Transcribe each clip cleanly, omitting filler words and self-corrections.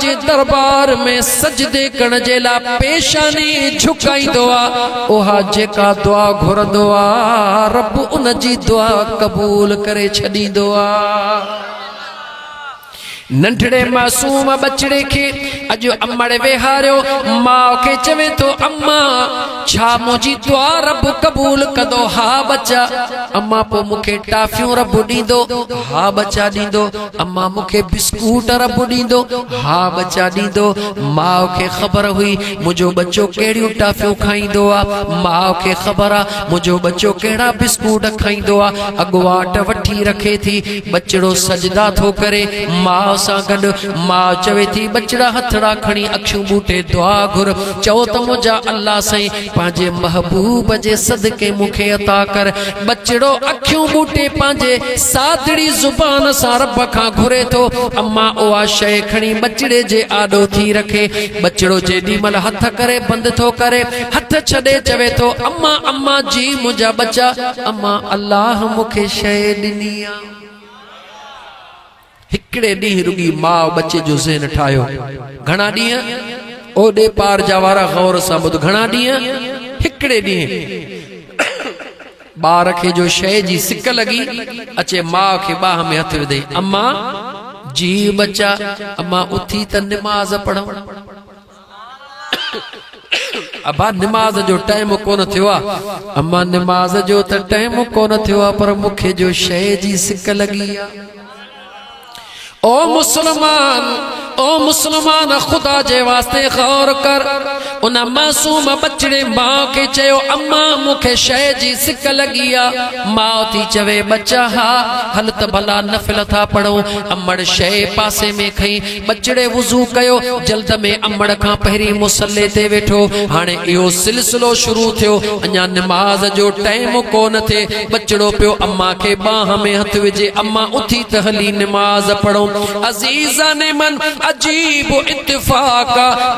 जे दरबार में सजदे करण जे ला पेशानी झुकाईंदो आ ओहा जेका दुआ घुरंदो आ रब उन जी दुआ कबूल करे छॾींदो आ। नंढड़े मासूम बचड़े के अजो अम्मड़ वेहारियो मां के चवे तो अम्मा छा मुझी दुआ रब कबूल कदो हा बच्चा अम्मा पो मुखे टाफियूं रब दींदो हा बच्चा दींदो अम्मा मुखे बिस्कुट रब दींदो हा बच्चा दींदो। मां के खबर हुई मुझो बच्चो केड़ियों टाफियूं खाईंदो आ मां के खबर आ मुझो बच्चो केड़ा बिस्कुट खाईंदो आ अगवाट वठी रखे थी बचड़ो सजदा थो करे मां सां गॾु मां चवे थी बचड़ा हथड़ा खणी अखियूं बूटे दुआ घुर चओ त मुंहिंजा अल्लाह साईं पंहिंजे महबूब जे सदके मूंखे अता कर। बचड़ो अखियूं बूटे पंहिंजे सादड़ी ज़ुबान सां रब खां घुरे थो अम्मा उहा शइ खणी बचड़े जे आॾो थी रखे बचड़ो जेॾी महिल हथ करे बंदि थो करे हथ छॾे चवे थो अम्मा अम्मा जी मुंहिंजा बच्चा अम्मा अल्लाह मूंखे शइ ॾिनी आहे। हिकड़े ॾींहुं रुगी मां बच्चे जो ज़हन ठाहियो घणा ॾींहं ओॾे पार जा वारा गौर सां ॿुध घणा ॾींहं हिकड़े ॾींहुं ॿार खे जो शइ जी सिक लगी अचे मां खे बाह में हथ विधई अम्मा जी बच्चा अम्मा उथी त निमाज़ पढ़ो अबा निमाज़ जो टाइम कोन थियो आहे अम्मा निमाज़ जो त टाइम कोन थियो आहे पर मूंखे जो शइ जी सिक लगी आहे। ओ मुसलमान खुदा जे वास्ते गौर कर उन मासूम बचड़े मां के चयो अम्मा मुखे शय जी सिक लगी आ मां थी चवे बच्चा हा हल त भला नफिल था पढ़ो अम्मड़ शय पासे में खई बचड़े वुजू कयो जल्द में अम्मड़ खां पहिरी मुसल्ले ते वेठो हाने इहो सिलसिलो शुरू थियो अञा नमाज जो टाइम कोन थे बचड़ो पियो अम्मा के बाह में हथ विझे अम्मा उथी त हली नमाज पढ़ो। अजीजा ने मन अजीब इत्तिफाक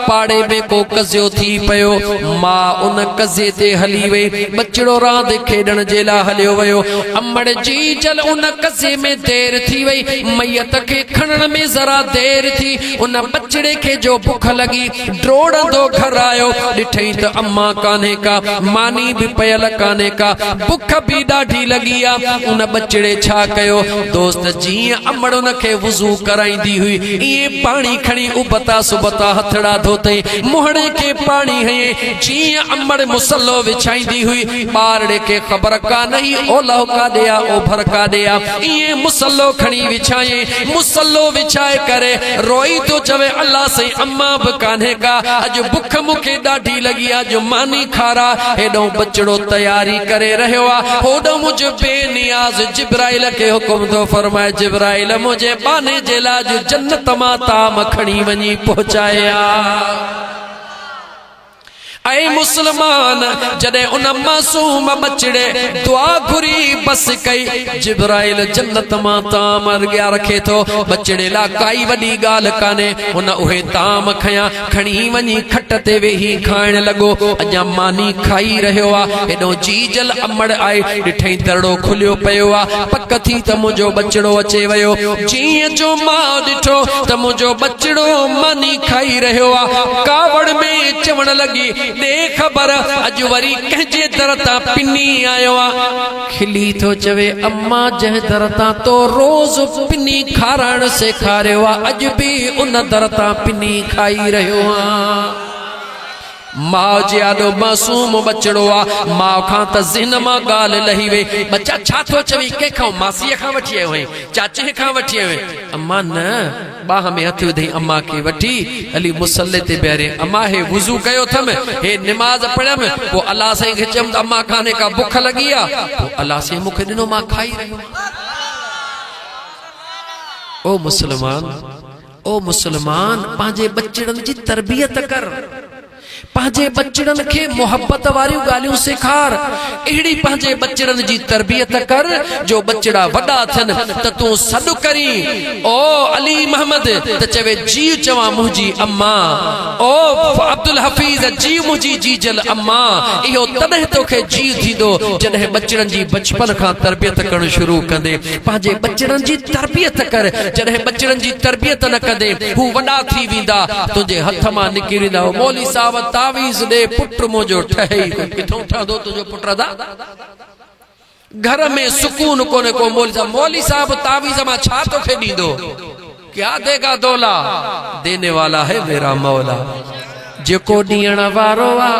पाड़े में को कज़ियो थी पयो मां उन कज़े ते हली वई बचड़ो रांद खेडण जे ला हलियो वयो अम्मड़ जी जल उन कज़े में देर थी वई मैयत के खणण में जरा देर थी उन बचड़े के जो भूख लगी ड्रोड़ंदो घर आयो ॾिठई त अम्मा कान्हे का मानी भी पयल कान्हे का भूख भी ॾाढी लगी आ उन बचड़े छा कयो दोस्त जी अम्मड़ उन के वुजू कराईंदी हुई ये पानी खणी उबता सुबता हथड़ा धोते मुहड़े के पानी है जी अम्मड़ मुसल्लो विछाईंदी हुई बारड़े के खबर का नहीं ओलह का दिया ओभर का दिया ये मुसल्लो खणी विछाए मुसल्लो विछाए करे रोई तो चवे अल्लाह से अम्मा ब कान्हे का अज भूख मुखे ॾाढी लगी आ जो मानी खारा हेडो बचड़ो तैयारी करे रहियो आ होडो मुझ बेनियाज जिब्राइल के हुक्म तो फरमाए जिब्राइल मुझे बाने जे ला जो जन्नत मां ताम खणी वनी पहुंचाया। ऐ मुसलमान जदे उन मासूम बचड़े दुआ घुरी बस कई जिब्राइल जन्नत मां ताम अरगिया रखे तो बचड़े ला काई वडी गाल काने उन उहे ताम खया खणी वनी खट ते वेही खाइण लगो अजा मानी खाई रहियो आ एडो जीजल अम्मड़ आए ॾिठई दरड़ो खुलियो पयो आ पक थी त मुजो बचड़ो अचे वयो जी जो मां ॾिठो त मुजो बचड़ो मानी खाई रहियो आ कावड़ में चवण लगी दे खबर अज वरी कहजे दरता पिनी आयो आ खिली तो चवे अम्मा जह दरता तो रोज पिनी खारण से खारियो आ अज भी उन दरता पिनी खाई रहियो आ। मां जे आॾो मासूम बचड़ो आ मां खां त ज़हन मां गाल लही वे बच्चा छा थो चवी के खां मासीअ खां वठी आयो है चाचे खां वठी आयो है अम्मा न बाह में हथ विधई अम्मा के वठी हली मुसल्ले ते बेरे अम्मा हे वुजू कयो थम हे नमाज पढ़म पो अल्लाह साईं खे चम अम्मा काने का भूख लगी आ पो अल्लाह साईं मुखे ॾिनो मां खाई रहियो। ओ मुसलमान पांजे बचड़न जी तरबियत कर पंहिंजे बचड़न खे मोहब्बत वारियूं ॻाल्हियूं सेखार। अहिड़ी पंहिंजे बचड़न जी तरबियत कर जो बचड़ा वॾा थियनि त तूं सॾु करी ओ अली मोहम्मद त चवे जी चवां मुंहिंजी अम्मा, ओ अब्दुल हफीज़ जी मुंहिंजी जीजल अम्मा। इहो तॾहिं तोखे जी थींदो जॾहिं बचड़न जी बचपन खां तरबियत करण शुरू कंदे। पंहिंजे बचड़न जी तरबियत कर। जॾहिं बचड़न जी तरबियत न कंदे हू वॾा थी वेंदा, तुंहिंजे हथ मां निकिरी वेंदा। मौली साहब तावीज़ दे पुट मुंहिंजो ठहे, किथों ठहंदो तुंहिंजो पुट दा? घर में सुकून कोने को। मौली साहब तावीज़ मां छा तोखे ॾींदो? क्या देगा दौला? देने वाला है मेरा मौला। जेको ॾियण वारो आ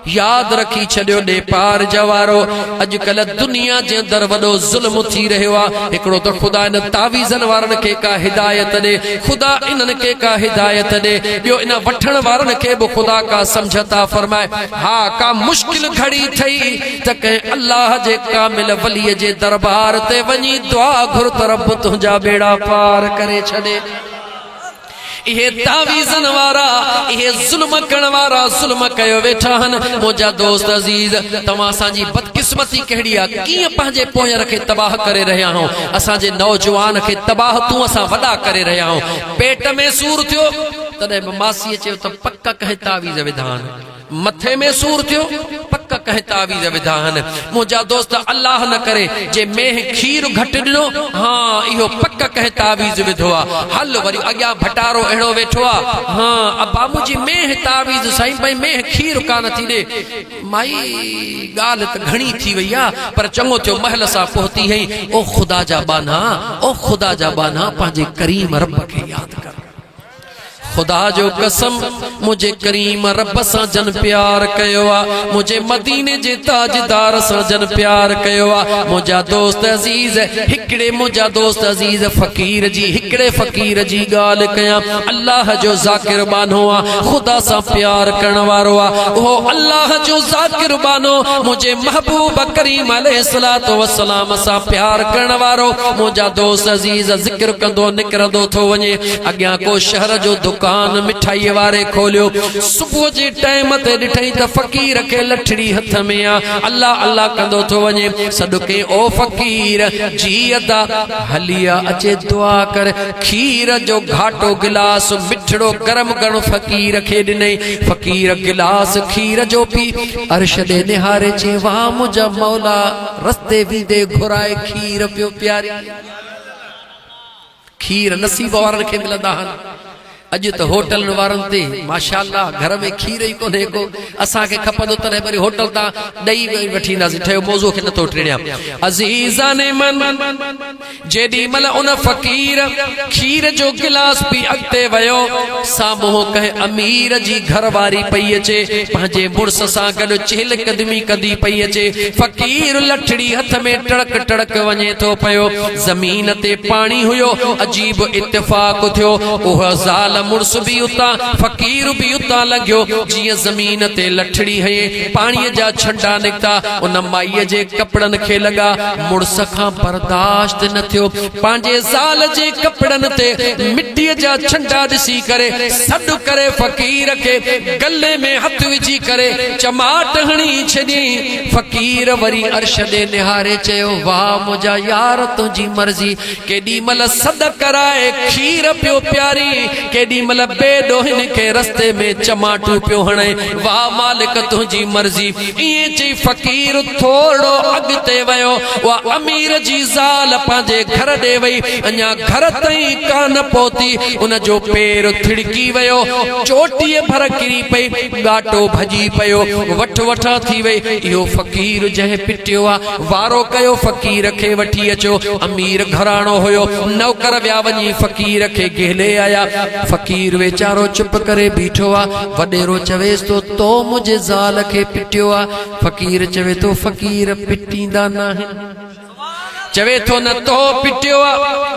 याद रखी छॾियो ॾे पार जवारो। अॼुकल्ह दुनिया जे अंदर वॾो ज़ुल्म थी रहियो आहे। हिकिड़ो त ख़ुदा इन तावीज़न वारनि खे का हिदायत ॾे, ख़ुदा इन्हनि खे का हिदायत ॾे। ॿियो इन वठण वारनि खे बि ख़ुदा का समझता फरमाए। हा का मुश्किल घड़ी थई त कंहिं अल्लाह जे कामिल वलीअ जे दरबार ते वञी दुआ घुर त रब तुंहिंजा बेड़ा पार करे छॾे। इहे तावीज़न वारा, इहे ज़ुल्म करण वारा ज़ुल्म कयो वेठा आहिनि। मुंहिंजा दोस्त अज़ीज़, तव्हां असांजी बदकिस्मती कहिड़ी आहे, कीअं पंहिंजे पोयंर खे तबाह करे रहिया आहियूं। असांजे नौजवान खे तबाह तूं असां वॾा करे रहिया आहियूं। पेट में सूर थियो तॾहिं बि मासीअ चयो त पक कंहिं तावीज़ विधान। मथे में सूर थियो पक कंहिं तावीज़ विधान। मुंहिंजा दोस्त अल्लाह न करे जे मेह खीर घटि ॾिनो, हाँ इहो पक कंहिं तावीज़ विधो आहे। हल वरी अॻियां भटारो अहिड़ो वेठो आहे, हाँ अबा मुंहिंजी मेह तावीज़ साईं भाई मेह खीर कान थी ॾे। माई ॻाल्हि त घणी थी वई आहे, पर चङो थियो महल सां पहुती हई। ओ ख़ुदा जा बाना, ओ ख़ुदा जा बाना, पंहिंजे करीम रब खे यादि कर। खुदा जो कसम मुझे करीम रब सां जन प्यार कयो आ, मुझे मदीने जे ताजदार सां जन प्यार कयो आ। मुझा दोस्त अजीज हिकड़े, मुझा दोस्त अजीज फकीर जी, हिकड़े फकीर जी गाल कया। अल्लाह जो जाकिर बानो आ, खुदा सां प्यार करण वारो आ। वो अल्लाह जो जाकिर बानो मुझे महबूब करीम अलैहिस्सलातु वस्सलाम सां प्यार करण वारो। मुझा दोस्त अजीज जिक्र कंदो निकरंदो थो वञे। अॻियां को शहर जो दुकान मिठाई वारे खोलियो, सुबुह जे टाइम ते ॾिठई त फ़कीर खे लठड़ी हथ में आ। अल्लाह अल्लाह कंदो थो वञे। सॾु कई ओ फ़कीर जी अदा हलिया अचे दुआ कर। खीर जो घाटो गिलास मिठड़ो गरम गरम फ़कीर खे ॾिनई। फ़कीर गिलास खीर जो पी अर्श दे निहारे चे वाह मुंहिंजा मौला, रस्ते वेंदे घुराए खीर पियो प्यारी। खीर नसीब वारनि खे मिलंदा आहिनि। अॼु त होटल वारनि ते माशाअल्लाह घर में खीर ई कोन्हे को। असांखे खपंदो तॾहिं वरी होटल तां ॾही वठी ईंदासीं। ठहियो मौज़ूअ खे नथो टिड़ियां। अज़ीज़ाने मन जेॾी महिल उन फ़कीर खीर जो गिलास पी अॻिते वियो, साम्हूं कंहिं अमीर जी घरवारी पई अचे, पंहिंजे मुड़ुस सां गॾु चहल कदमी कंदी पई अचे। फ़कीर लठड़ी हथ में टड़क टड़क वञे थो पियो। ज़मीन ते पाणी हुयो। अजीब इत्तिफ़ाक़ थियो, उहा ज़ाल मुड़ुस भी उतां, फ़कीर भी उतां लॻियो। जीअं ज़मीन ते लठड़ी हई, पाणीअ जा छंडा निकिता, उन माईअ जे कपड़नि खे लॻा। मुड़ुस खां बर्दाश्त न थियो। पंहिंजे ज़ाल जे कपड़नि ते मिटीअ जा छंडा ॾिसी करे सॾु करे फ़कीर खे गले में हथ विझी करे चमाट हणी छॾी। फ़कीर वरी अर्श ॾे निहारे चयो वाह मुंहिंजा यार तुंहिंजी मर्ज़ी। केॾी महिल सॾ कराए खीर पियो प्यारी, केॾी महिल बेॾो हिन खे रस्ते में चमाटू पियो हणे। वाह मालिक तुंहिंजी मर्ज़ी। ईअं चई फ़कीर थोरो अॻिते वियो। उहा अमीर जी ज़ाल पंहिंजे घर ॾे वई, अञा घर ताईं कान पहुती, उन जो पेर थिड़की वियो, चोटीअ भर किरी पई, ॻाटो भॼी पियो, वठ वठा थी वई। इहो फ़कीर जंहिं पिटियो आहे, वारो कयो फ़कीर खे वठी अचो। अमीर घराणो हुयो, नौकर विया वञी फ़कीर खे घेले आया। फ़कीर वेचारो चुप करे बीठो आ। वॾेरो चवेस तो मुझे ज़ाल खे पिटियो आ। फ़कीर चवे तो फ़कीर पिटींदा न आहिनि। चवे थो न तो पिटियो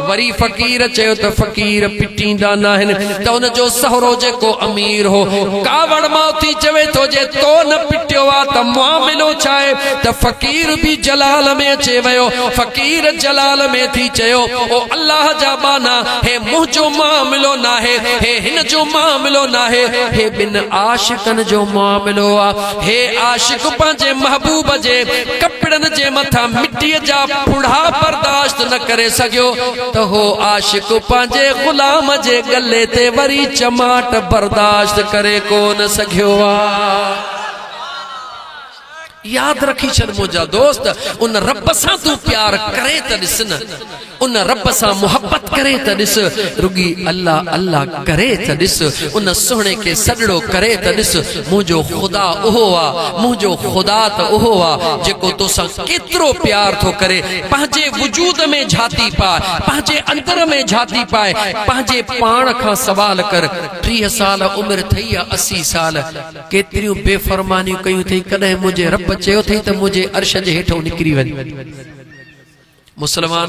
वरी फ़कीर चयो त फ़कीर पिटींदा न आहिनि त उन जो सहरो जेको अमीर हो कावड़ मौती चवे थो जे तो न पिटियो त मामिलो छा आहे त फ़कीर भी जलाल में अचे वियो फ़कीर जलाल में थी चयो ओ अल्लाह जा बाना हे मुंहिंजो मामिलो न आहे हे हिन जो मामिलो न आहे हे बिन आशिकन जो मामिलो आहे हे आशिक पंहिंजे महबूब जे कपड़न जे मथा मिट्टीअ जा पुड़ा बर्दाश्त न करे सघियो त हो आशिक पंहिंजे गुलाम जे गले ते वरी चमाट बर्दाश्त करे कोन सघियो आहे। याद रखी छॾ मुंहिंजा दोस्त उन रब सां तू प्यार करे त ॾिस न उन रब सां मोहब्बत करे त ॾिस रुगी अल्लाह अल्लाह करे त ॾिस उन सुहिणे खे सॼड़ो करे त ॾिस मुंहिंजो ख़ुदा उहो आहे मुंहिंजो ख़ुदा त उहो आहे जेको तोसां केतिरो प्यार थो करे पंहिंजे वजूद में झाती पाए पंहिंजे अंदर में झाती पाए पंहिंजे पाण खां सवाल कर 30 साल उमिरि थई आहे 80 साल केतिरियूं बेफ़रमानियूं कयूं अथई कॾहिं मुंहिंजे रब चयो अथई त मुंहिंजे अर्श जे हेठों निकिरी वञ। मुसलमान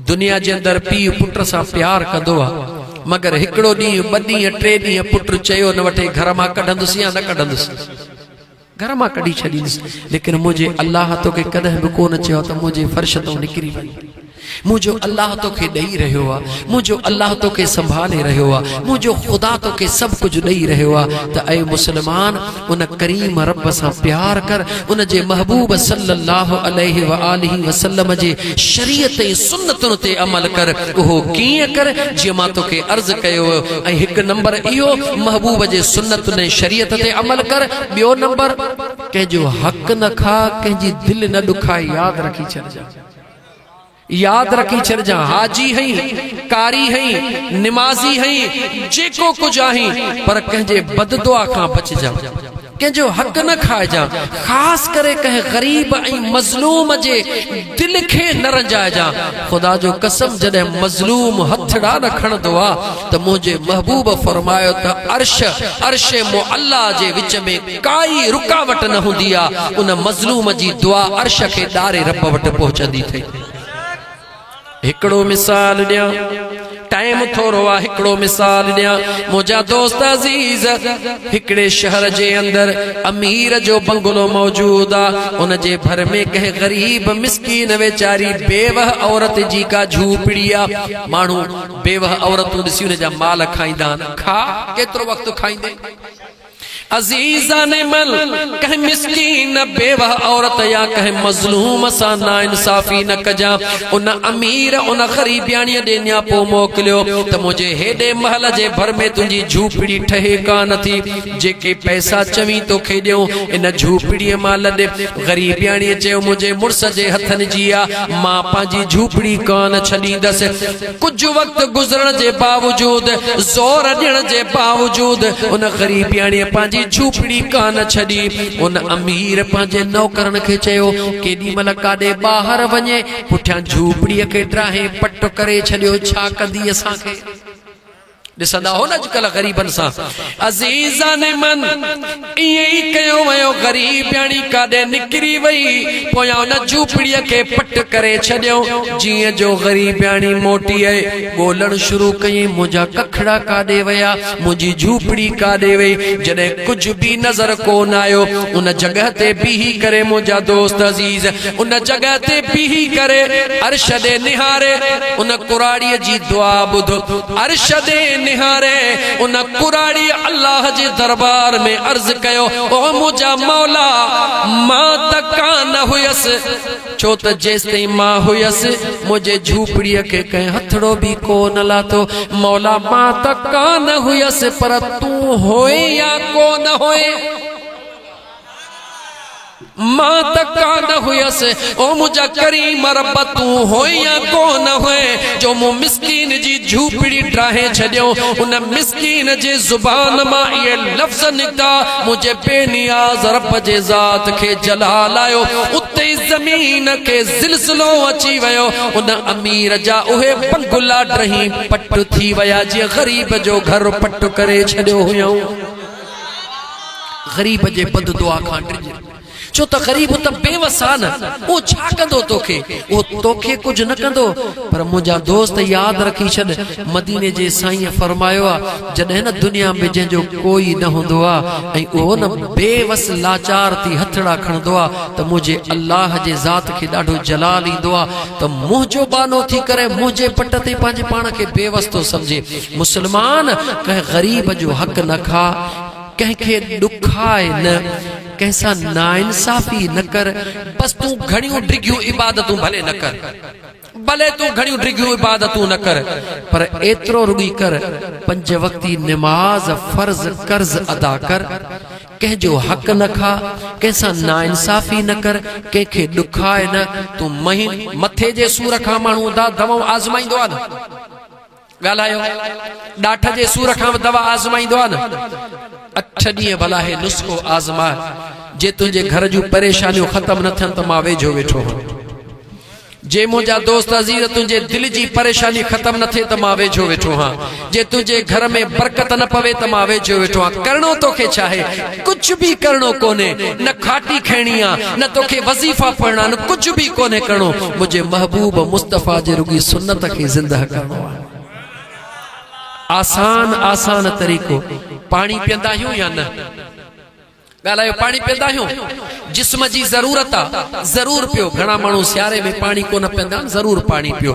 दुनिया जे अंदर पीउ पुट सां प्यार कंदो आहे मगर हिकिड़ो ॾींहुं 2 ॾींहं 3 ॾींहं पुट चयो न वठे घर मां कढंदुसि या न कढंदुसि घर मां कढी छॾींदुसि लेकिन मुंहिंजे अल्लाह तोखे कॾहिं बि कोन चयो त मुंहिंजे फर्श तां निकिरी वञ मुझो अल्लाह तोखे ॾेई रहियो आहे मुझो अल्लाह तोखे संभाले रहियो आहे मुझो ख़ुदा तोखे सब कुछ ॾेई रहियो आहे त ऐ मुसलमान उन करीम रब सां प्यार कर उन जे महबूब सल्लल्लाहु अलैहि व आलिहि वसल्लम जे शरीयत ऐं सुन्नतुनि ते अमल कर उहो कीअं कर जीअं मां तोखे अर्ज़ कयो ऐं 1 नंबर इहो महबूब जे सुन्नतुनि ऐं शरीयत ते अमल कर ॿियो नंबर कंहिंजो हक़ न खा कंहिंजी दिलि न ॾुखाए याद रखी छॾजां हाजी हई कारी हई निमाज़ी हई जेको कुछ आहीं पर कंहिंजे बददुआ खां बचजां कंहिंजो हक़ न खाइजां ख़ास करे कंहिं ग़रीब ऐं मज़लूम जे दिल खे न रंजाइजां ख़ुदा जो कसम जॾहिं मज़लूम हथड़ा न खणंदो आहे त मुंहिंजे महबूब फरमायो त अर्श मुअल्ला जे विच में काई रुकावट न हूंदी आहे उन मज़लूम जी दुआ अर्श खे ॾारे रब वटि पहुचंदी अथई। हिकिड़ो मिसाल ॾियां टाइम थोरो आहे हिकिड़ो मिसाल ॾियां मुंहिंजा दोस्त अज़ीज़ हिकिड़े शहर जे अंदर अमीर जो बंगलो मौजूद आहे उन जे भर में कंहिं ग़रीब मिस्कीन वेचारी बेवह औरत जी का झूपड़ी आहे माण्हू बेवह औरतूं ॾिसी उन जा माल खाईंदा आहिनि खा केतिरो वक़्तु खाईंदे अजीज़ाने मल कहीं मिस्कीन बेवह औरत या कहीं मजलूम सा ना इंसाफी न कजा उन अमीर उन गरीबियाणी दे न्यापो मोकलियो त मुझे हेडे महल जे भर में तुंजी झूपड़ी ठहे कान थी जेके पैसा चवी तो खे ॾियो इन झूपड़ी मां लॾे गरीबियाणी चयो मुझे मुर्स जे हथन जी आ मां पंहिंजी झूपड़ी कान छॾींदसि कुछ वक्त गुज़रण जे बावजूद ज़ोर ॾियण जे बावजूद उन गरीबियाणी पंहिंजी झूपड़ी कान छड़ी उन अमीर पंहिंजे नौकरन खे चयो केॾी महिल काॾे ॿाहिरि वञे पुठियां झूपड़ीअ खे ड्राहे पट करे छॾियो छा कंदी असांखे ॾिसंदा हो न अॼुकल्ह ग़रीबन सां अज़ीज़ाने मन ईअं ई कयो वियो ग़रीबियाणी काॾे निकिरी वई पोयां उन झूपड़ीअ खे पट करे छॾियो जीअं जो ग़रीबियाणी मोटी आहे ॻोल्हण शुरू कई मुंहिंजा कखड़ा काॾे विया मुंहिंजी झूपड़ी काॾे वई जॾहिं कुझु बि नज़र कोन आयो उन जॻह ते बीही करे मुंहिंजा दोस्त अज़ीज़ उन जॻह ते बीही करे अर्श ॾे निहारे उन कुराड़ीअ जी दुआ ॿुधो अर्श ॾे निहारे उन कुराड़ी अल्लाह जे दरबार में अर्ज कयो ओ मुझा मौला मां त कान हुयस छो त जेस ताईं मां हुयस मुझे झूपड़ीअ खे कंहिं हथड़ो भी कोन लातो मौला मां त कान हुयस पर तू होए या कोन होए मां त कान हुयस ओ मुझा करीम रब तू होए या कोन होए जो मु मिस्कीन जी झूपड़ी ड्राहे छॾियो उन मिस्कीन जे ज़ुबान मां ये लफ्ज़ निकता मुझे बेनियाज़ रब जे ज़ात खे जलाल आयो उते ज़मीन के ज़िलज़िलो अची वियो उन अमीर जा उहे पंगुला ड्रही पट थी विया जे गरीब जो घर पट करे छॾियो हुयो गरीब जे बद दुआ खां छो त ग़रीब त बेवस आ न, वो छा कंदो तोखे, वो तोखे कुछ न कंदो। पर मुंहिंजा दोस्त याद रखी छॾ, मदीने जे साईं फरमायो आ, जॾहिं न दुनिया में जंहिंजो कोई न हूंदो आ ऐं उहो न बेवस लाचार थी हथड़ा खणंदो आ, त मुंहिंजे अल्लाह जे ज़ात खे ॾाढो जलाल ईंदो आ, त मुंहिंजो बानो थी करे मुंहिंजे पट ते पंहिंजे पाण खे बेवस थो सम्झे। मुस्लमान कंहिं ग़रीब जो हक़ न खा, कंहिंखे ॾुखाए न, कंहिंसां नाइंसाफ़ी न कर। बस तूं घणियूं डिघियूं इबादतूं भले न कर, भले तूं घणियूं डिघियूं इबादतूं न कर, पर एतिरो रुॻी कर, 5 वक्ती निमाज़ फर्ज़ कर्ज़ अदा कर, कंहिंजो हक़ न खा, कंहिंसां नाइंसाफ़ी न कर, कंहिंखे ॾुखाए न। तूं मथे जे सूर खां माण्हू दवाऊं आज़माईंदो आहे न, ॻाल्हायो, ॾाठ जे सूर खां दवा आज़माईंदो आहे न, 8 ॾींहं भला हे नुस्ख़ो आज़माए, जे तुंहिंजे घर जूं परेशानियूं ख़त्म न थियनि त मां वेझो वेठो हुउमि। जे मुंहिंजा दोस्त अज़ीज़ तुंहिंजे दिल जी परेशानी ख़त्म न थिए त मां वेझो वेठो हां। जे तुंहिंजे घर में बरकत न पवे त मां वेझो वेठो हां। करणो तोखे छा आहे, कुछ भी करणो कोन्हे, न खाटी खैणी आहे, न तोखे वज़ीफ़ा पढ़ना, न कुछ भी कोन्हे करणो, मुंहिंजे महबूब मुस्तफ़ा जे रुॻी सुन्नत खे ज़िंदह करणो आहे। आसान आसान तरीक़ो। पानी पींदा आहियूं या न, ॻाल्हायो, पानी पींदा आहियूं, जिस्म जी ज़रूरत आहे, ज़रूर पियो। घणा माण्हू सियारे में पानी कोन पींदा आहिनि, ज़रूर पानी पियो।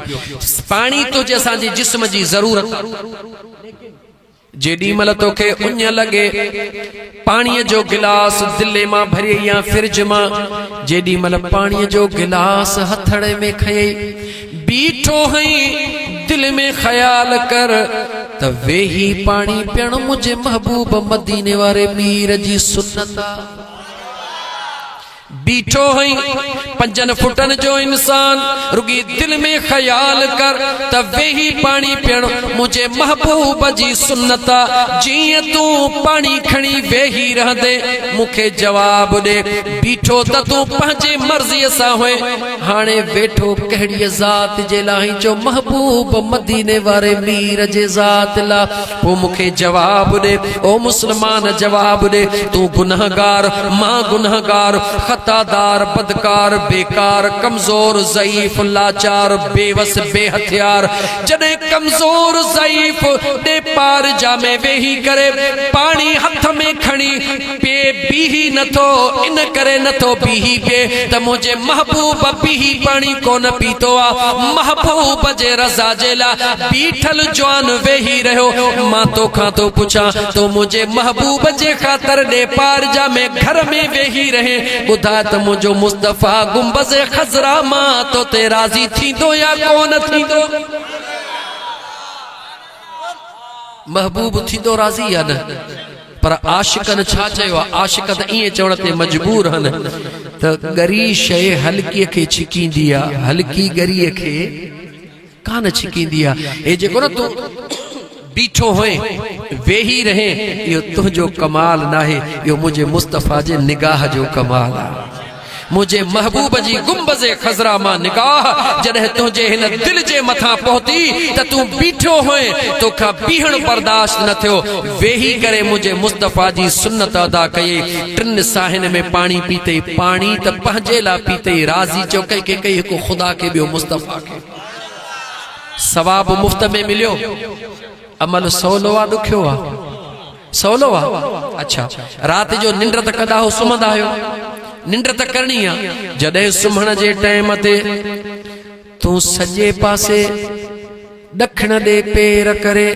पानी तो जे असांजे जिस्म जी ज़रूरत आहे। जेॾी महिल तोखे उञ लॻे, पाणीअ जो गिलास दिले मां भरे या फ्रिज मां, जेॾी महिल पाणीअ जो गिलास हथड़े में खई बीठो हई, दिल में ख्याल कर त वेही पानी पियण मुझे महबूब मदीने वारे मीर जी सुन्नत आ। बीठो हई 5 फुटन जो इंसान, रुगी दिल में ख्याल कर त वेही पानी पियण मुझे महबूब जी सुन्नत आ। जीअं तूं पानी खणी वेही रहंदे मूंखे जवाब ॾे, बीठो त तूं पंहिंजे मर्ज़ीअ सां हुए, हाणे वेठो कहिड़ी ज़ात जे लाइ, जो महबूब मदीने वारे मीर जे ज़ात ला, पोइ मूंखे जवाब ॾे। ओ मुस्लमान जवाब ॾे, तूं गुनहगार, मां गुनहगार, खतादार, बदकार, बेकार, कमजोर, ज़ईफ, लाचार, बेवस, बेहथियार। जॾहिं कमजोर ज़ईफ ॾे पार जा में वेही करे पानी हथ में खणी पे बीही नथो, इन करे नथो बीही पे त मुंहिंजे महबूब बीही पानी कोन पीतो आ। महबूब जे रज़ा जे लाइ बीठल जवान वेही रहियो। मां तोखां थो पुछां, तो मुंहिंजे महबूब जे ख़ातिर ॾे पार जा में घर में वेही रहे, ॿुधा त मुंहिंजो मुस्तफ़ा गुंबज़ ख़ज़रा मां तो ते राज़ी थींदो या कोन थींदो? महबूब थींदो राज़ी या न? पर आशिकन छा चयो आहे? आशिक त ईअं चवण ते मजबूर हन त ॻरी शइ हल्कीअ खे छिकींदी आहे, हल्की ॻरीअ खे कान छिकींदी आहे। हे जेको न तूं बीठो हुए, वेही रहे, इहो तुंहिंजो कमाल नाहे, इहो मुंहिंजे मुस्तफ़ा जे निगाह जो कमाल आहे। मुझे महबूब जी गुंबज़े ख़ज़रा मां निगाह जॾहिं तुंहिंजे हिन दिल जे मथां पहुती त तूं बीठो हुए, तोखां बीहण बर्दाश्त न थियो, वेही करे मुझे मुस्तफ़ा जी सुन्नत अदा कई। 3 साहिन में पानी पीते, पानी त पंहिंजे लाइ पीते, राज़ी चो कई हिकु ख़ुदा खे ॿियो मुस्तफ़ा खे। सवाब मुफ़्त में मिलियो, अमल सवलो आहे ॾुखियो आहे? सवलो आहे। अच्छा, रात जो निंड त कंदा हो, सुम्हंदा आहियो, निंड त करणी आहे। जॾहिं सुम्हण जे टाइम ते तूं सॼे पासे ॾखण ॾे पेर करे,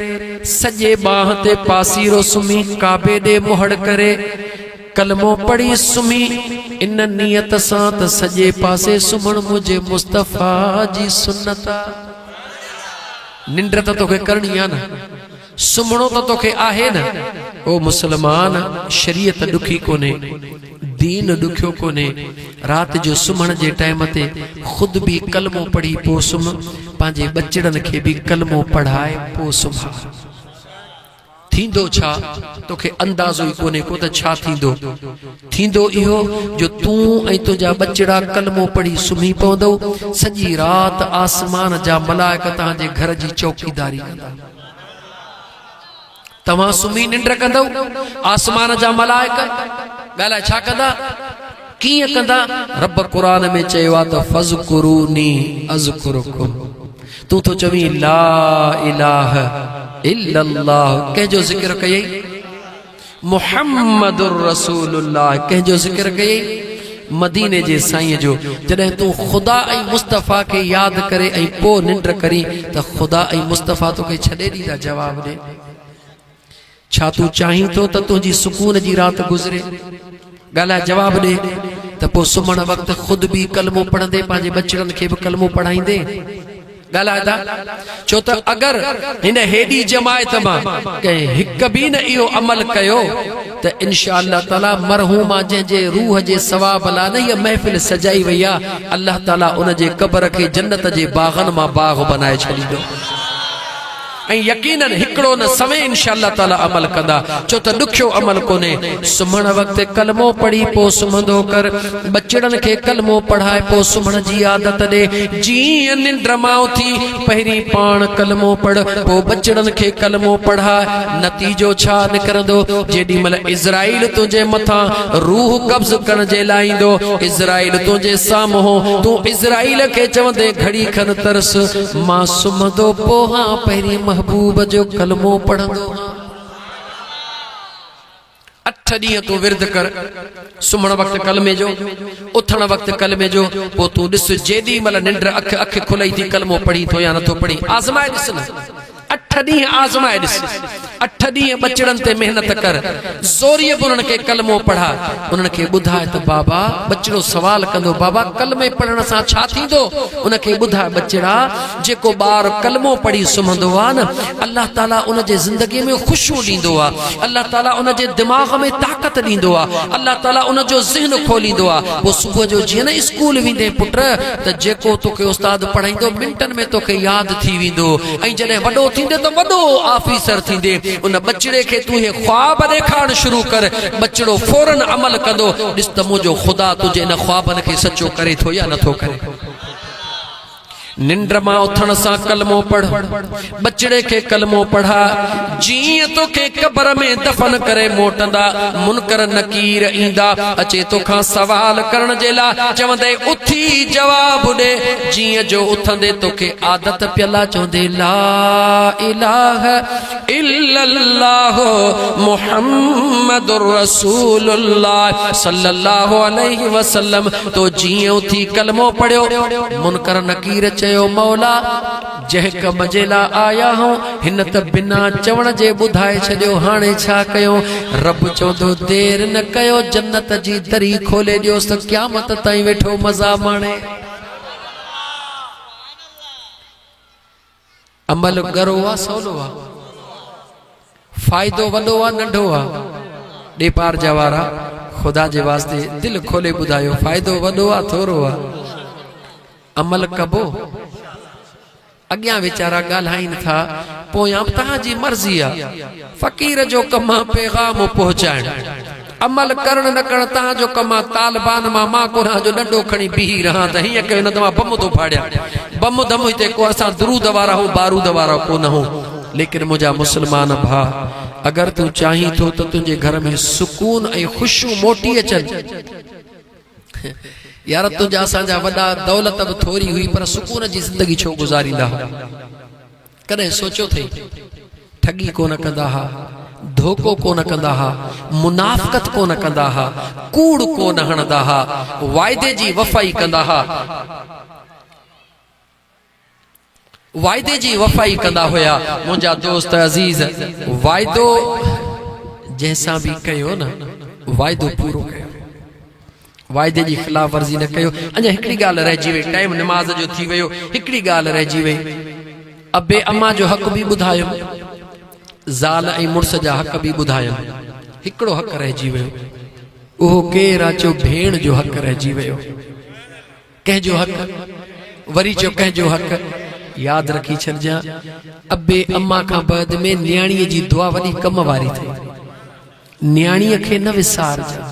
सॼे बाह ते पासीरो सुम्ही, काबे ॾे मुहड़ करे कलमो पढ़ी सुम्ही, इन नियत सां त सॼे पासे सुम्हण मुंहिंजे मुस्तफ़ा जी सुन्नत आहे। निंड त तोखे करणी आहे न, सुम्हणो त तोखे आहे न। ओ मुसलमान, शरीयत ॾुखी कोन्हे, दीन ॾुखियो कोन्हे। रात जो सुम्हण जे टाइम ते खुद भी कलमो पढ़ी पोइ सुम्ह, पंहिंजे बचड़नि खे भी कलमो पढ़ाए पोइ सुम्ह। थींदो छा तोखे अंदाज़ो ई कोन्हे को त छा थींदो। थींदो इहो जो तूं ऐं तुंहिंजा बचड़ा कलमो पढ़ी सुम्ही पवंदो, सॼी रात आसमान जा मलाइक तव्हांजे घर जी चौकीदारी कंदा। तव्हां सुम्ही निंड कंदव, आसमान जा मलाइक ॻाल्हाए छा कंदा? कीअं कंदा? रब क़ुरान में चयो आहे त फज़कुरूनी अज़कुरुकुम। तूं तो चवी ला इलाहा इल्लल्लाह, कंहिंजो ज़िक्र कयई? मुहम्मदुर रसूलुल्लाह, कंहिंजो ज़िक्र कयई? मदीने जे साईं जो। जॾहिं तूं ख़ुदा ऐं मुस्तफ़ा खे यादि करे ऐं पोइ निंड करी त ख़ुदा ऐं मुस्तफ़ा तोखे छॾे ॾींदा जवाब ॾे। छा तूं चाहीं थो त तुंहिंजी सुकून जी राति गुज़रे? ॻाल्हाए जवाब ॾे। त पोइ सुम्हण वक़्तु ख़ुदि बि कलमो पढ़ंदे, पंहिंजे बचड़नि खे बि कलमो पढ़ाईंदे? ॻाल्हाए था। छो त अगरि हिन हेॾी जमायत मां कंहिं हिक बि न इहो अमल कयो त इंशा अल्लाह ताला मरहूमा जंहिंजे रूह जे सवाब लाइ न इहा महफ़िल सजाई वई आहे, अल्लाह ताला उन जे क़बर खे जन्नत जे बाग़नि मां बाग़ बनाए छॾींदो। ऐं यकीनन हिकिड़ो न समय इंशा अल्लाह ताला अमल कंदा। छो त ॾुखियो अमल कोन्हे। सुम्हण वक़्तु कलमो पढ़ी पोइ सुम्हंदो कर, बचड़नि खे कलमो पढ़ाए पोइ सुम्हण जी आदत ॾे। जीअं निंड मां उथी पहिरीं पाण कलमो पढ़, पोइ बचड़नि खे कलमो पढ़ाए। नतीजो छा निकिरंदो? जेॾी महिल इज़राइल तुंहिंजे मथां रूह कब्ज़ करण जे लाइ ईंदो, इज़राइल तुंहिंजे साम्हूं, तूं इज़राइल खे चवंदे घड़ी खन तरस, मां सुम्हंदो पोइ पहिरीं महबूब जो कलमो पढ़ंदो। 8 ॾींहं तूं विर्द कर, सुम्हण वक़्तु कलमे जो, उथण वक़्तु कलमे जो। पोइ तूं ॾिस जेॾी महिल निंड अख खुलई थी कलमो पढ़ी थो या नथो पढ़ी, आज़माए ॾिस न। 8 ॾींहं आज़माए ॾिस। 8 ॾींहं बचड़नि ते महिनत कर, ज़ोरीअ बि उन्हनि खे कलमो पढ़ा। उन्हनि खे ॿुधाए त बाबा, बचड़ो सवाल कंदो, बाबा कलमे पढ़ण सां छा थींदो? उनखे ॿुधाए बचड़ा, जेको ॿार कलमो पढ़ी सुम्हंदो आहे न, अल्लाह ताला उन जे ज़िंदगीअ में ख़ुशबू ॾींदो आहे, अल्लाह ताला उन जे दिमाग़ में ताक़त ॾींदो आहे, अल्लाह ताला उन जो ज़हन खोलींदो आहे। पोइ सुबुह जो जीअं न स्कूल वेंदे पुट, त जेको तोखे उस्ताद पढ़ाईंदो मिंटनि में तोखे यादि थी वेंदो। ऐं जॾहिं वॾो थींदे त वॾो ऑफिसर थींदे। उन बचड़े खे तूं हे ख्वाब ॾेखारण शुरू कर, बचड़ो फौरन अमल कंदो। ॾिस त मुंहिंजो ख़ुदा तुंहिंजे इन ख्वाबनि खे सचो करे थो या नथो करे। निंड मां उथण सां कलमो पढ़, बचड़े खे कलमो पढ़ा। जीअं तोखे क़बर में दफ़न करे मोटंदा, मुनकर नकीर ईंदा, अचे तोखां सवाल करण जे लाइ, चवंदे उथी जवाब ॾे। जीअं जो उथंदे तोखे आदत पियला, चवंदे ला इलाहा इल्लल्लाह मुहम्मदुर रसूलुल्लाह सल्लल्लाहु अलैहि वसल्लम। तो जीअं उथी कलमो पढ़ियो, मुनकर नकीर चयो, मौला जंहिं कम जे लाइ आया हूं, हिन त बिना चवण जे ॿुधाए छॾियो, हाणे छा कयूं? रब चवंदो देर न कयो, जन्नत जी दरी खोले ॾियोसि त क़यामत ताईं वेठो मज़ा माणे। अमल गरो आहे सवलो आहे? फ़ाइदो वॾो आहे नंढो आहे? ॾे पार जा वारा ख़ुदा जे वास्ते दिलि खोले ॿुधायो, फ़ाइदो वॾो आहे थोरो आहे? अमल कबो? अॻियां वीचारा ॻाल्हाइनि था, पोयां तव्हांजी मर्ज़ी आहे। फ़क़ीर जो कमु आहे पैगाम पहुचाइण, अमल करण न करण तव्हांजो कमु आहे। तालिबान मां कोन्हा जो डंडो खणी बीही रहां त हीअं कयो न त मां बम थो फाड़ियां। बम दम हिते को असां दरूद वारा हूं, बारूद वारा कोन हूं। लेकिन मुंहिंजा मुस्लमान भाउ, अगरि तूं चाहीं थो त तुंहिंजे घर में सुकून ऐं ख़ुशियूं मोटी अचनि, यार तुंहिंजा असांजा वॾा दौलत बि थोरी हुई पर सुकून जी ज़िंदगी छो गुज़ारींदा? कॾहिं सोचियो अथई? ठगी कोन कंदा हा, धोखो कोन कंदा हा, मुनाफ़क़त कोन कंदा हा, कूड़ कोन हणंदा हा, वाइदे जी वफ़ाई कंदा हा, वाइदे जी वफ़ाई कंदा हुया। मुंहिंजा दोस्त अज़ीज़, वाइदो जंहिंसां बि कयो न, वाइदो पूरो कयो, वाइदे जी ख़िलाफ़ वर्ज़ी न कयो। अञा हिकिड़ी ॻाल्हि रहिजी वई, टाइम नमाज़ जो थी वियो, हिकिड़ी ॻाल्हि रहिजी वई। अबे अम्मा जो हक़ बि ॿुधायो, ज़ाल ऐं मुड़ुस जा हक़ बि ॿुधायो। हिकिड़ो हक़ रहिजी वियो, उहो केरु आहे? चयो भेण जो हक़ रहिजी वियो। कंहिंजो हक़? वरी चयो कंहिंजो हक़? यादि रखी छॾिजां, अबे अम्मा खां बाद में न्याणीअ जी दुआ वॾी कम वारी थिए। न्याणीअ खे न विसारजां।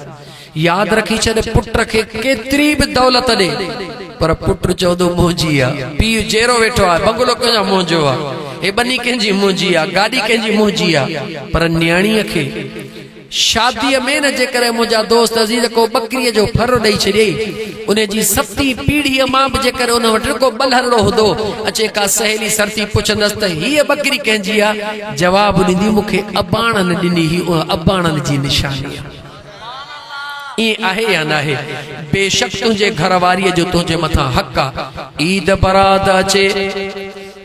यादि रखी छॾ, पुट खे केतिरी बि दौलत ॾे, पर पुट चवंदो मुंहिंजी आहे। पीउ जहिड़ो वेठो आहे, बंगलो कंहिंजो मुंहिंजो आहे, हे बनी कंहिंजी मुंहिंजी आहे, गाॾी कंहिंजी मुंहिंजी आहे, पर न्याणीअ खे शादी में न जेकर मुझा दोस्त अजीज को बकरी जो फर दई छे उन जी सती पीढ़ी मां भी जेकर उन वट को बलहरो होदो अचे का सहेली सरती पुछंदस त ही बकरी कंहिंजी आ जवाब ॾींदी मूंखे अबाणन ॾिनी ही अबाणन जी निशानी ये आहे या ना है बेशक तुझे घर वारी जो तुझे मथा हक आ ईद बरात अचे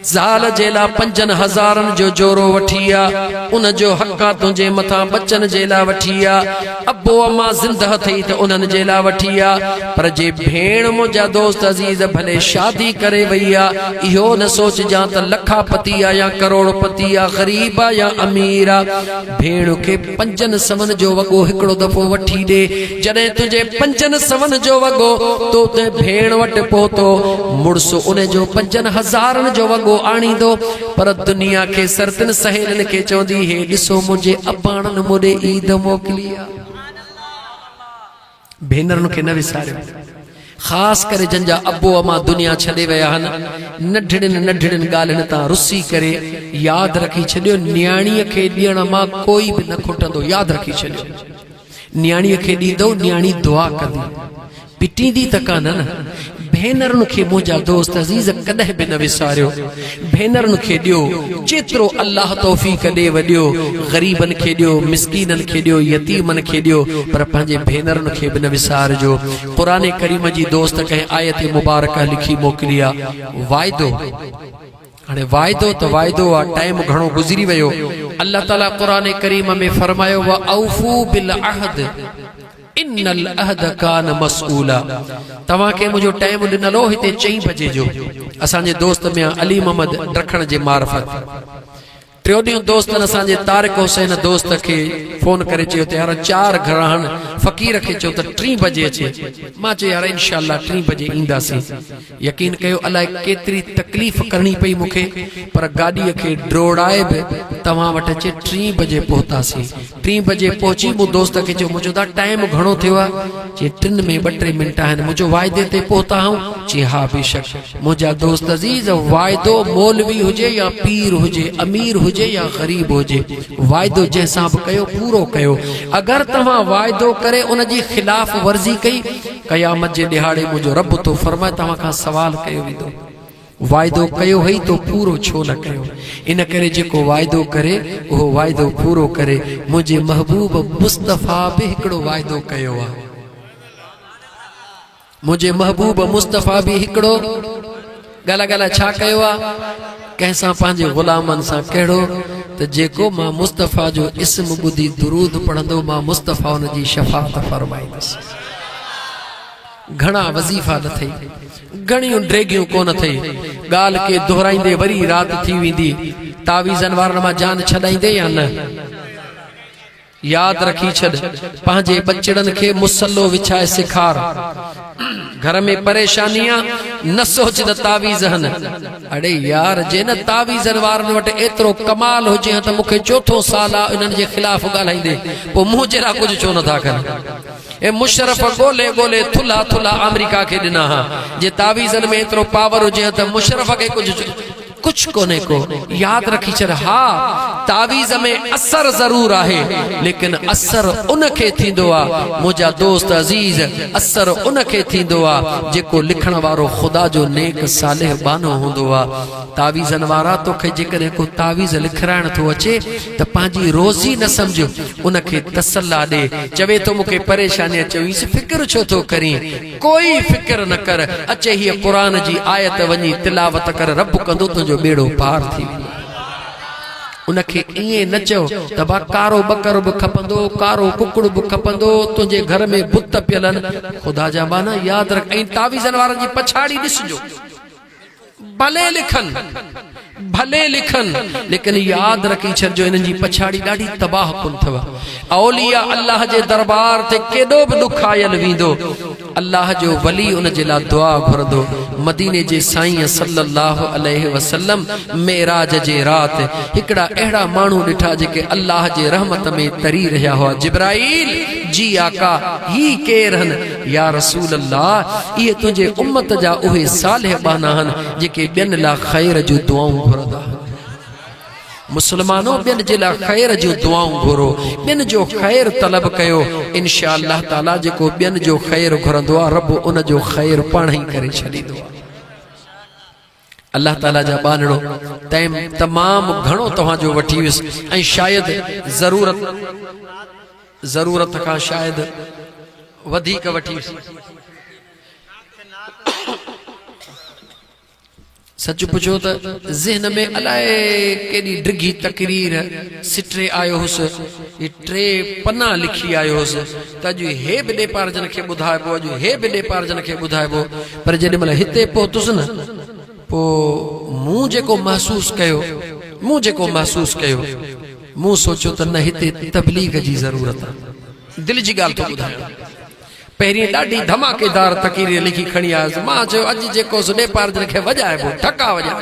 ज़ाल जेला 5000 जो जोरो वठिया उन जो हक्का तुझे मथा बच्चन जेला वठिया अब्बो अम्मा जिंदा थई तो उनन जेला वठिया पर जे भेण मुझा दोस्त अजीज भले शादी करे वैया इहो न सोच जा त लखापति आ या करोड़पति आ गरीब आ या अमीर आ भेण के 500 जो वगो हिकड़ो दफो वठी दे जने तुझे 500 जो वगो तो ते भेण वट पहुतो मुड़स उन जो 5000 जो वगो आनी दो पर दुनिया के सरतन सहेलन के चौंदी है दिसो मुझे अबाणन मोडे ईद मोकलिया भेनरन के न विसारियो खास करे जंजा अब्बो अम्मा दुनिया छड़े वया हन नढड़न गालन ता रुसी करे याद रखी छडियो न्याणी के दियण मा कोई भी न खुटंदो याद रखी छडियो न्याणी के दीदो न्याणी दुआ कंदी पिटीदी तका न भेनरन के मुझा दोस्त अजीज कदह भी न विसारियो भेनरन के दियो जेतरो अल्लाह तौफीक दे वडियो गरीबन के दियो मिस्कीनन के दियो यतीमन के दियो पर पंजे भेनरन के भी न विसारजो कुरान करीम जी दोस्त कहे आयत मुबारक लिखी मोकलिया वायदो अने वायदो तो वायदो आ टाइम घणो गुजरी वयो अल्लाह ताला कुरान करीम में फरमायो व औफू बिल अहद इन्नल अहद कान मसऊला तवा के मुझो टाइम दिनलो हिते 4 बजे जो असांजे दोस्त में अली मोहम्मद रखण जे मार्फत टियों ॾींहुं दोस्तन असांजे तारिक हुसैन दोस्त के फोन करे चयो त यार 4 घराहन फ़कीर के चयो त 3 बजे अचे मां चयो यार इंशाअल्लाह 3 बजे ईंदासीं यकीन कयो अलाए केतरी तकलीफ़ करनी पई मूंखे पर गाड़ी के ड्रोड़ाए बि तव्हां वटि अचे 3 बजे पहुतासीं 3 बजे पहुची मु दोस्त के चयो मुझो दा टाइम घणो थियो आहे जे 3 में 2-3 मिनट आहिनि मुझो वायदे ते पहुता हूं जी हा बेशक मुझा दोस्त अजीज वायदो मौलवी हुजे या पीर हुजे अमीर हुजे या गरीब हुजे वायदो जैसा भी कयो पूरो कयो अगर तवा वायदो करे उन जी खिलाफ वर्जी कई कयामत जे दिहाड़े मुझो रब तो फरमाए तवा का सवाल कयो विदो वायदो कयो हई तो पूरो छो न कयो इन करे जेको वायदो करे वो वायदो पूरो करे मुझे महबूब मुस्तफा भी हिकड़ो वायदो कयो आ मुझे महबूब मुस्तफा भी हिकड़ो गला गला छा कयो आ कैसा पांजे गुलामन सा केड़ो त जेको मां मुस्तफा जो इस्म बुधी दुरूद पढ़ंदो मां मुस्तफा उन जी शफाअत फरमाईंदस घणा वजीफा न थई घणियूं ड्रेगियूं कोन थई गाल के दोहराईंदे वरी रात थी वेंदी तावीज़न वारन मां जान छडाईंदे या न याद रखी छड़ पांजे बचड़न के मुसल्लो विछाए सिखार घर में परेशानियां न सोच द तावीज़ हन अड़े यार जे न तावीज़न वारन वट एतरो कमाल हो जे त मुखे चौथो साल आ इनन जे खिलाफ गालाइंदे पो मुंह जेरा कुछ छो न था कर ए मुशरफ गोले गोले थुला थुला अमेरिका के दिना जे तावीज़न में एतरो पावर हो जे त मुशरफ के कुछ कोने को याद रखी चल हा तावीज़ में असर जरूर आहे लेकिन असर उनके थींदो आ मुझा दोस्त अजीज असर उनके थींदो आ जेको लिखण वारो खुदा जो नेक सालेह बानो होंदो आ तावीज़न वारा तोखे जेकॾहिं को तावीज़ लिखराइण थो अचे त पंहिंजी रोज़ी न समझ उनके तसल्ला दे चवे तो मूंखे परेशानी अचवीस फिक्र छो थो करी कोई फिक्र न कर अचे हीअ कुरान जी आयत वञी तिलावत कर रब कंदो तुंहिंजो बेड़ो पार थी उनके इए न चो त बा कारो बकर भी खपंदो कारो कुकड़ भी खपंदो तुझे घर में बुत पियलन खुदा जा माना याद रख ऐं तावीज़न वारन जी पछाड़ी दिसजो भले लिखन लेकिन याद रखी छो इन जी पछाड़ी ॾाढी तबाह कुन थव औलिया अल्लाह जे दरबार ते केडो भी दुख आयल वींदो अल्लाह जो वली उन जे ला दुआ घुरदो मदीने जे साईं सल्लल्लाहु अलैहि वसल्लम मेराज जे रात हिकड़ा एड़ा मानू दिठा जेके अल्लाह जे रहमत में तरी रहा हुआ जिब्राइल जी आका ही केर हन या रसूल अल्लाह ये तुझे उम्मत जा उहे सालेह बाना हन जेके बिन ला खैर जो दुआऊं घुरदा मुसलमानों बिन जे ला खैर जो दुआऊं घुरो बिन जो खैर तलब कयो इंशाअल्लाह ताला जेको बिन जो खैर घुरंदो आ रब उन जो खैर पाण ही करे छॾींदो आ। अल्लाह ताला जा बानड़ो टाइम तमाम घणो तव्हां जो वठी वियुसि ऐं शायद ज़रूरत का शायद वधीक वठी वियुसि। सच पुछो तो ज़हन में अलाए केॾी डिघी तकरीर सिटरे आयो हुउसि, ये 3 पन्ना लिखी आयो हुउसि त अॼु हे बि ॾेपारजन खे ॿुधाइबो, अॼु हे बि ॾेपारजन खे ॿुधाइबो। पर जेॾी महिल हिते पहुतुसि न पोइ मूं जेको महसूस कयो मूं सोचियो त न हिते तबलीग जी ज़रूरत आहे। दिल जी ॻाल्हि थो ॿुधायां। पहिरीं ॾाढी धमाकेदार तकरीर लिखी खणी आयुसि। मां चयो अॼु जेको ॾेपारजन खे वॼाइबो ठका वॼाइबो।